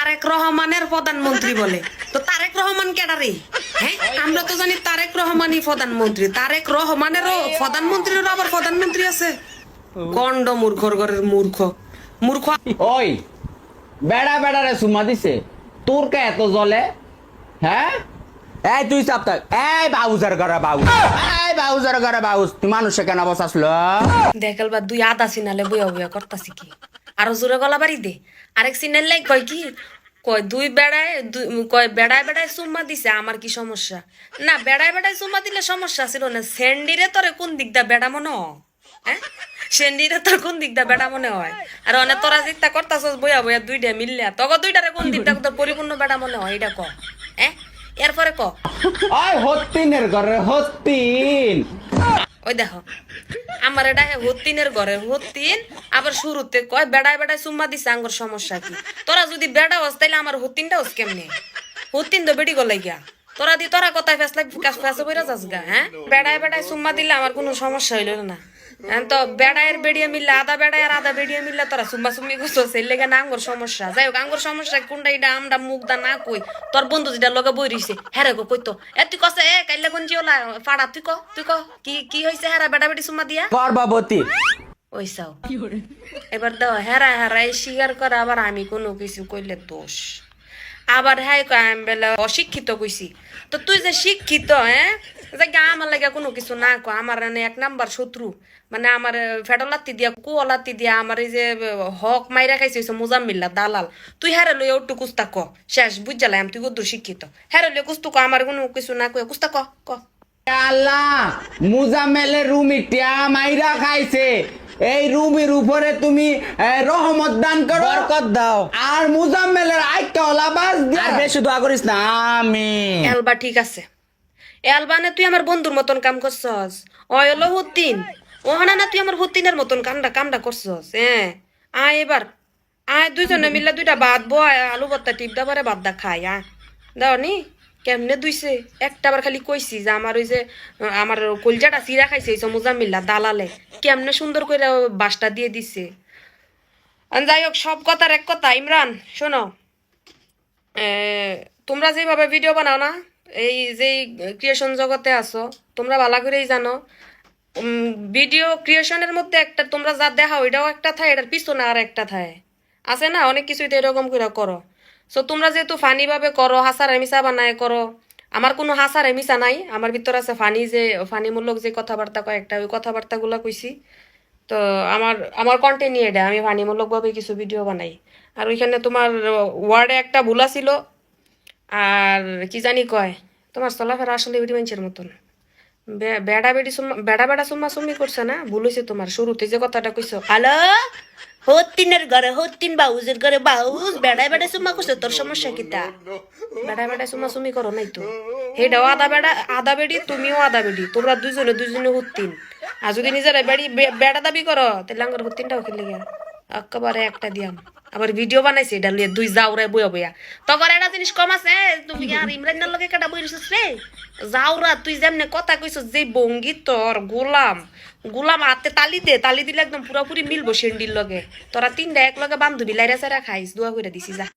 তারেক রহমানের প্রধানমন্ত্রী বলে। তো তারেক রহমান কেডা রে? হ্যাঁ, আমরা তো জানি তারেক রহমানই প্রধানমন্ত্রী। তারেক রহমানেরও প্রধানমন্ত্রীরও আবার প্রধানমন্ত্রী আছে। গন্ড মূর্খর ঘরের মূর্খ মূর্খ। ওই বেড়া বেড়ারে সুমা দিছে তোর কে এত জলে? হ্যাঁ এই তুই চাপ থাক। এই বাউজার ঘরে বাউজ, এই বাউজার ঘরে বাউজ, তুই মানুষে কেন বসাসলো? দেখাল বা দুই আদা সিনালে বইয়া বইয়া করতাছি কি, আরো জোরে গলা বাড়ি দে। আরেক সিনাল লাই কয় কি, কয় দুই বেড়ায় কয় বেড়ায় বেড়ায় চুম্মা দিছে, আমার কি সমস্যা? না, বেড়ায় বেড়ায় চুম্মা দিলে সমস্যা ছিল না। স্যান্ডিরে তোরে কোন দিক দা বেড়া মনে হয়? হ্যাঁ, স্যান্ডিরে তোর কোন দিক দা বেড়া মনে হয়? আর অনেক তোরা চিন্তা করতাছস বইয়া বইয়া দুইটা মিললে, তখন দুইটারে কোন দিকটা তোর পরিপূর্ণ বেড়া মনে হয় এটা ক। হ্যাঁ, এরপরে ক। ওই হত্তিনের ঘরে হত্তিন। ওই দেখো, আমার এটা হত্তিনের ঘরে হত্তিন, আবার শুরুতে কয় বেড়ায় বেড়ায় চুম্মা দিছে, আঙ্গর সমস্যা কি? তোরা যদি বেড়া হস তাইলে আমার হত্তিনটা হস কেমনে? হত্তিন তো বেড়ি গলাই গিয়া, তোরা দি তোরা কথায় ফেসলাই ফেসে বইরা যাস গা। হ্যাঁ, বেড়ায় বেড়ায় চুম্মা দিলে আমার কোনো সমস্যা হইল না। হ্যাঁ, তো বেড়ায়ের বেড়িয়ে মিললে আদা বেড়ায় আর আদা বেড়িয়ে মিললে তোরা চুম্বা চুম্মি করছো, সেই লেগে না আঙ্গর সমস্যা। যাই হোক, আঙ্গর সমস্যা কোনটা এটা আমরা মুখ দা না কই, তোর বন্ধু যেটা লগে বই রইছে হ্যাঁ গো কইতো এ তুই কসে এ কাইলে কোন জিওলা ফাড়া, তুই ক কি কি হইছে হেরা বেড়া বেড়ি চুম্মা দিয়া? গর্ভবতী। ওই চাও এবার দাও হেরা হেরা এই স্বীকার করে, আবার আমি কোনো কিছু কইলে দোষ। আবার হ্যাঁ আমি বেলা অশিক্ষিত কইছি, তো তুই যে শিক্ষিত, হ্যাঁ যে আমার লাগে কোনো কিছু না কো, আমার এনে এক নাম্বার শত্রু, মানে আমার ফেডলাত্তি দিয়া কুয়ালাত্তি দিয়া আমার এই যে হক মাইরা খাইছে মুজাম্মিল্লা দালাল, তুই হেরে লই ওটু কুস্তা ক শেষ বুঝ জ্বালাম তুই কদ্দুর শিক্ষিত, হেরে লই কুস্তু ক, আমার কোনো কিছু না কই কুস্তা ক ক। আল্লাহ, মুজাম্মেলের রুমিটিয়া মাইরা খাইছে, এই রুমির উপরে তুমি রহমত দান করো, বরকত দাও, আর মুজাম্মেলের আইকা ওলা বাস দিয়া আর বেশি দোয়া করিস না। আমিন। এলবা ঠিক আছে, এলবানে তুই আমার বন্ধুর মতন কাম করছস, ওই হলো হুদ্দিন, ও না তুই আমার হুদ্দিনের মতন কামটা করছস। হ্যাঁ, আয় এবার আয় দুইজনে মিলে দুইটা ভাত বো, আলু ভর্তা টিপ দা পারে ভাত দা খাই। দাও নি কেমনে দুইছে, একটা বার খালি কইছি যে আমার ওই যে আমার কলজাটা চিরা খাইছে এই মুজাম্মিল্লা দালালে, কেমনে সুন্দর করে বাসটা দিয়ে দিছে। যাই হোক, সব কথার এক কথা, ইমরান শোনো, তোমরা যেভাবে ভিডিও বানাও না, এই যে ক্রিয়েশন জগতে আছো, তোমরা ভালো করেই জানো ভিডিও ক্রিয়েশনের মধ্যে একটা তোমরা যা দেখাও এটাও একটা থাকে, এটার পিছনে আর একটা থাকে, আছে না অনেক কিছুই তো এরকম করে করো। সো তোমরা যেহেতু ফানি ভাবে করো, হাসার মিশা বানায় করো, আমার কোনো হাসার মিশা নাই, আমার ভিতর আছে ফানি, যে ফানিমূলক যে কথাবার্তা কয়েকটা, ওই কথাবার্তাগুলো কইছি। তো আমার আমার কন্টেন্ট নিয়ে এটা, আমি ফানিমূলকভাবে কিছু ভিডিও বানাই। আর ওইখানে তোমার ওয়ার্ডে একটা ভুল ছিল, আর কি জানি কয়, তোমার চলাফেরা আসলে বেডি মানুষের মতন বেড়া বেড়ি বেড়া বেড়া সুম্মা সুম্মি করছে না, ভুল হয়েছে তোমার। শুরুতে যে কথাটা কইছো, হ্যালো হত্তিনের ঘরে হত্তিন, বাউজের ঘরে বাউজ, বেড়ায় বেড়ায় সুম্মা করছে, তোর সমস্যা কিতা? বেড়ায় বেড়ায় সুম্মা সুম্মি করো নাই তো, হেটাও আদা বেড়ি, তুমিও আদা বেড়ি, তোমরা দুইজনে হত্তিন। আর যদি নিজেরা বেড়া দাবি করো, তাহলে আঙ্গর হত্তিনটাও খেলে গিয়া একেবারে একটা দিয়াম। আবার ভিডিও বানাইছে এটা লিয়ে দুই যাওরায় বইয়া বইয়া, তখন একটা জিনিস কম আছে, তুমি আর ইমরানের লগে কাটা বই রিছিস রে যাওরা, তুই যেমনে কথা কইছ, যে ভঙ্গি তোর গোলাম গোলাম হাতে তালি দিলে একদম পুরোপুরি মিলবো সেন্ডির লগে, তোরা তিনটা এক লগে বান্ধবী লাইরা সাইরা খাইস, দোয়া করে দিছি যা।